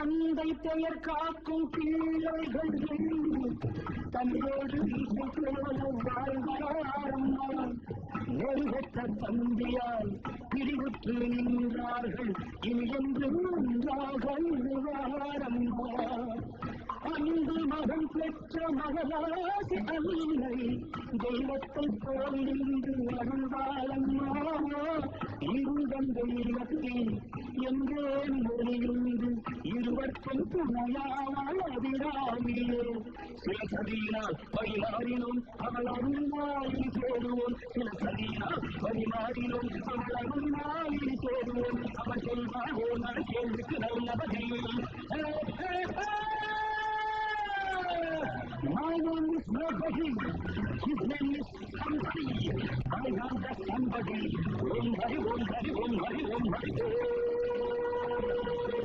தந்தை பெயர் காக்கும் பிள்ளைகள் தன்னோடு வாழ்ந்தாரம்மா. நெருகற்ற தம்பியால் பிரிவுற்று நின்றார்கள். இனி என்று ஒன்றாக வாரம்மா. அன்பு மகன் பெற்ற மகளாசி அன்னை தெய்வத்தை போல் நின்று அருள்வாளம்மா. இருந்த இல்லத்தில் என்றே மொழியுண்டு இருவர்க்கும் துணையாவாள் அதிராமியே. சில சதியினால் பரிமாறினோம் அவள் அருள்மாயில் சேருவோம். சில சதியினால் பரிமாறினோம் அவள் அருள்மாயில் சேருவோம். அவள் சொல்வாகோ நட கேள்விக்கு நல்லபதில். My name is nobody. His name is somebody. I am the somebody. Om Hari Om Hari